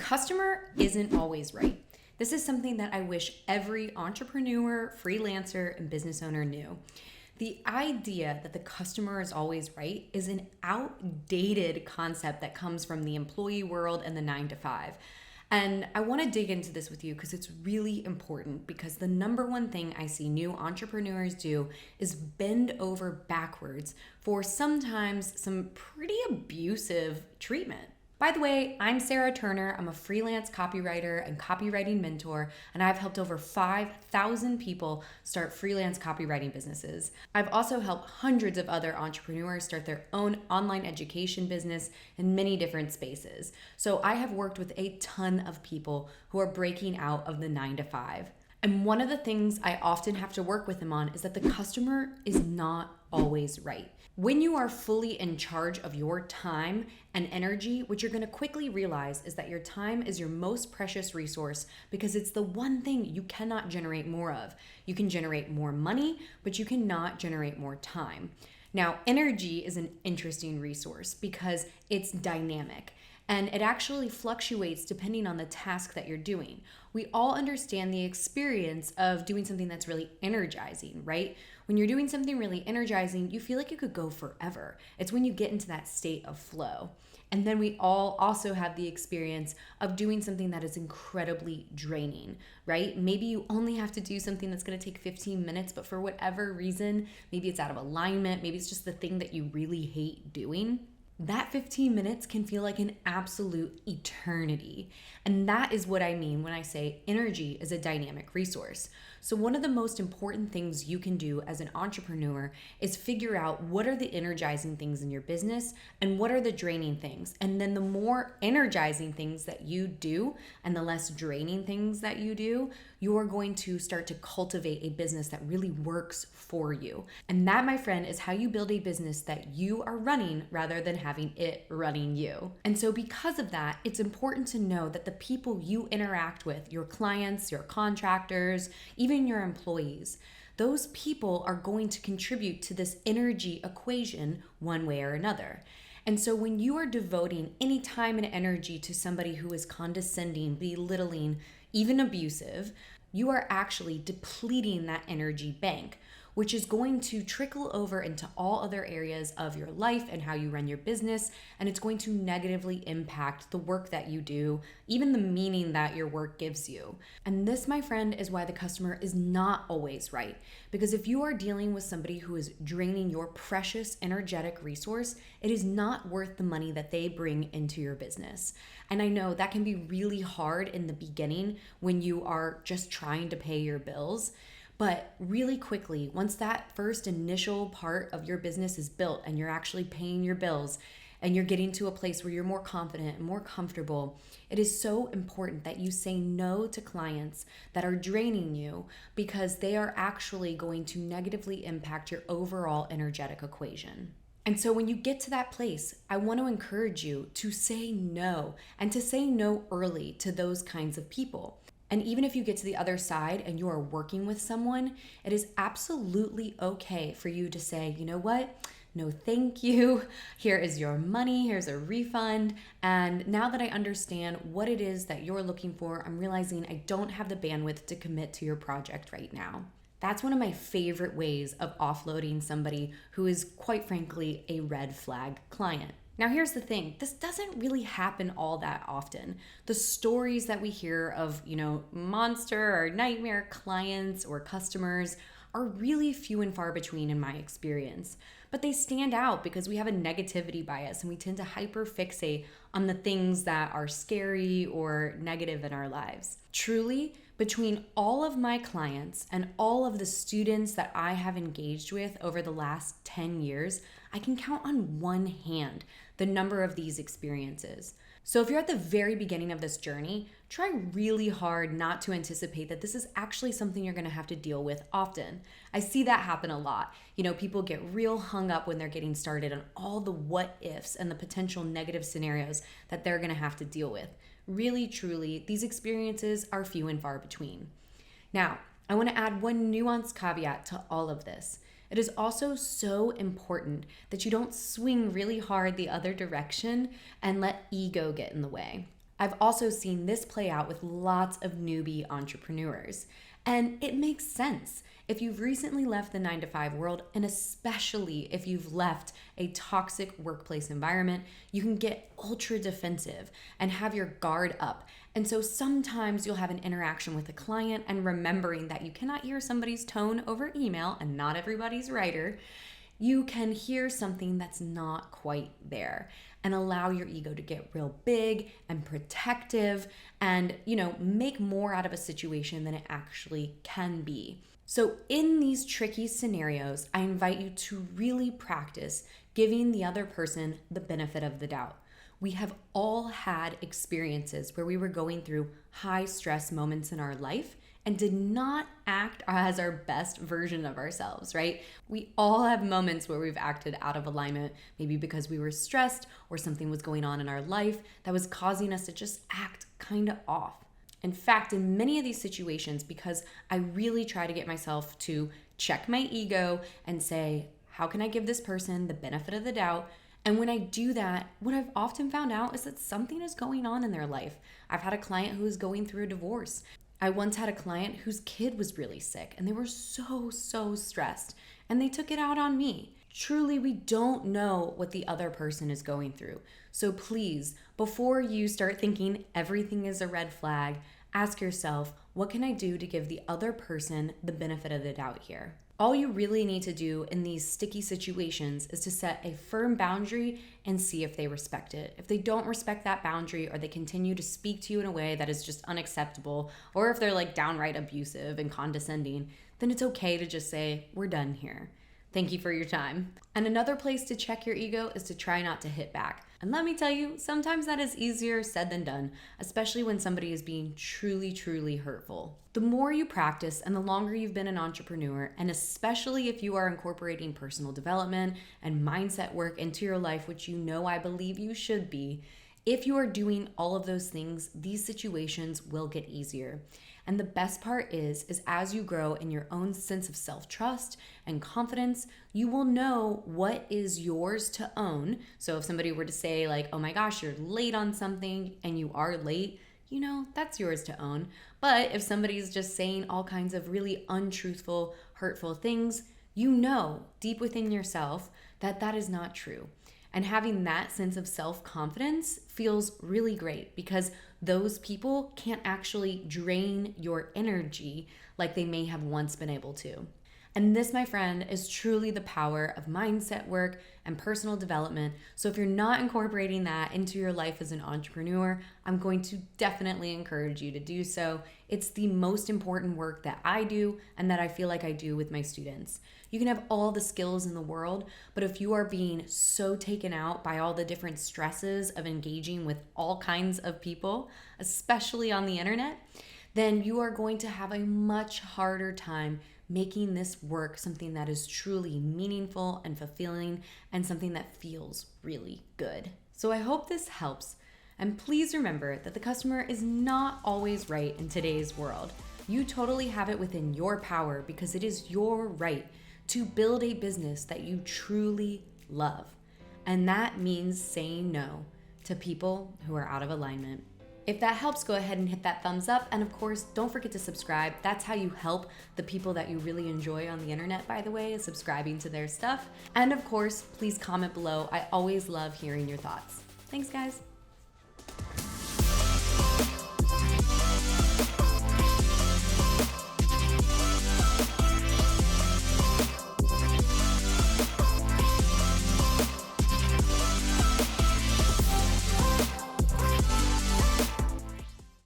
customer isn't always right. This is something that I wish every entrepreneur, freelancer, and business owner knew. The idea that the customer is always right is an outdated concept that comes from the employee world and the 9 to 5. And I want to dig into this with you because it's really important, because the number one thing I see new entrepreneurs do is bend over backwards for sometimes some pretty abusive treatment. By the way, I'm Sarah Turner. I'm a freelance copywriter and copywriting mentor, and I've helped over 5,000 people start freelance copywriting businesses. I've also helped hundreds of other entrepreneurs start their own online education business in many different spaces. So I have worked with a ton of people who are breaking out of the 9 to 5. And one of the things I often have to work with them on is that the customer is not always right. When you are fully in charge of your time and energy, what you're going to quickly realize is that your time is your most precious resource, because it's the one thing you cannot generate more of. You can generate more money, but you cannot generate more time. Now, energy is an interesting resource because it's dynamic. And it actually fluctuates depending on the task that you're doing. We all understand the experience of doing something that's really energizing, right? When you're doing something really energizing, you feel like you could go forever. It's when you get into that state of flow. And then we all also have the experience of doing something that is incredibly draining, right? Maybe you only have to do something that's going to take 15 minutes, but for whatever reason, maybe it's out of alignment, maybe it's just the thing that you really hate doing. That 15 minutes can feel like an absolute eternity. And that is what I mean when I say energy is a dynamic resource. So one of the most important things you can do as an entrepreneur is figure out what are the energizing things in your business and what are the draining things. And then the more energizing things that you do and the less draining things that you do, you are going to start to cultivate a business that really works for you. And that, my friend, is how you build a business that you are running rather than having it running you. And so because of that, it's important to know that the people you interact with, your clients, your contractors, even your employees, those people are going to contribute to this energy equation one way or another. And so when you are devoting any time and energy to somebody who is condescending, belittling, even abusive, you are actually depleting that energy bank, which is going to trickle over into all other areas of your life and how you run your business. And it's going to negatively impact the work that you do, even the meaning that your work gives you. And this, my friend, is why the customer is not always right. Because if you are dealing with somebody who is draining your precious energetic resource, it is not worth the money that they bring into your business. And I know that can be really hard in the beginning when you are just trying to pay your bills. But really quickly, once that first initial part of your business is built and you're actually paying your bills and you're getting to a place where you're more confident and more comfortable, it is so important that you say no to clients that are draining you, because they are actually going to negatively impact your overall energetic equation. And so when you get to that place, I want to encourage you to say no, and to say no early to those kinds of people. And even if you get to the other side and you are working with someone, it is absolutely okay for you to say, you know what? No, thank you. Here is your money. Here's a refund. And now that I understand what it is that you're looking for, I'm realizing I don't have the bandwidth to commit to your project right now. That's one of my favorite ways of offloading somebody who is, quite frankly, a red flag client. Now, here's the thing. This doesn't really happen all that often. The stories that we hear of, monster or nightmare clients or customers are really few and far between in my experience. But they stand out because we have a negativity bias and we tend to hyperfixate on the things that are scary or negative in our lives. Truly, between all of my clients and all of the students that I have engaged with over the last 10 years, I can count on one hand the number of these experiences. So if you're at the very beginning of this journey, try really hard not to anticipate that this is actually something you're gonna have to deal with often. I see that happen a lot. People get real hung up when they're getting started on all the what ifs and the potential negative scenarios that they're gonna have to deal with. Really, truly, these experiences are few and far between. Now, I wanna add one nuanced caveat to all of this. It is also so important that you don't swing really hard the other direction and let ego get in the way. I've also seen this play out with lots of newbie entrepreneurs. And it makes sense. If you've recently left the 9 to 5 world, and especially if you've left a toxic workplace environment, you can get ultra defensive and have your guard up. And so sometimes you'll have an interaction with a client, and remembering that you cannot hear somebody's tone over email, and not everybody's writer, you can hear something that's not quite there and allow your ego to get real big and protective and, make more out of a situation than it actually can be. So in these tricky scenarios, I invite you to really practice giving the other person the benefit of the doubt. We have all had experiences where we were going through high stress moments in our life and did not act as our best version of ourselves, right? We all have moments where we've acted out of alignment, maybe because we were stressed or something was going on in our life that was causing us to just act kind of off. In fact, in many of these situations, because I really try to get myself to check my ego and say, how can I give this person the benefit of the doubt? And when I do that, what I've often found out is that something is going on in their life. I've had a client who is going through a divorce. I once had a client whose kid was really sick and they were so stressed, and they took it out on me. Truly, we don't know what the other person is going through. So please, before you start thinking everything is a red flag, ask yourself, what can I do to give the other person the benefit of the doubt here? All you really need to do in these sticky situations is to set a firm boundary and see if they respect it. If they don't respect that boundary, or they continue to speak to you in a way that is just unacceptable, or if they're like downright abusive and condescending, then it's okay to just say, we're done here. Thank you for your time. And another place to check your ego is to try not to hit back. And let me tell you, sometimes that is easier said than done, especially when somebody is being truly hurtful. The more you practice and the longer you've been an entrepreneur, and especially if you are incorporating personal development and mindset work into your life, which I believe you should be, if you are doing all of those things, these situations will get easier. And the best part is as you grow in your own sense of self-trust and confidence, you will know what is yours to own. So if somebody were to say like, oh my gosh, you're late on something, and you are late, that's yours to own. But if somebody's just saying all kinds of really untruthful, hurtful things, deep within yourself that is not true. And having that sense of self-confidence feels really great, because those people can't actually drain your energy like they may have once been able to. And this, my friend, is truly the power of mindset work and personal development. So if you're not incorporating that into your life as an entrepreneur, I'm going to definitely encourage you to do so. It's the most important work that I do and that I feel like I do with my students. You can have all the skills in the world, but if you are being so taken out by all the different stresses of engaging with all kinds of people, especially on the internet, then you are going to have a much harder time making this work something that is truly meaningful and fulfilling, and something that feels really good. So I hope this helps. And please remember that the customer is not always right in today's world. You totally have it within your power, because it is your right to build a business that you truly love. And that means saying no to people who are out of alignment. If that helps, go ahead and hit that thumbs up. And of course, don't forget to subscribe. That's how you help the people that you really enjoy on the internet, by the way, is subscribing to their stuff. And of course, please comment below. I always love hearing your thoughts. Thanks, guys.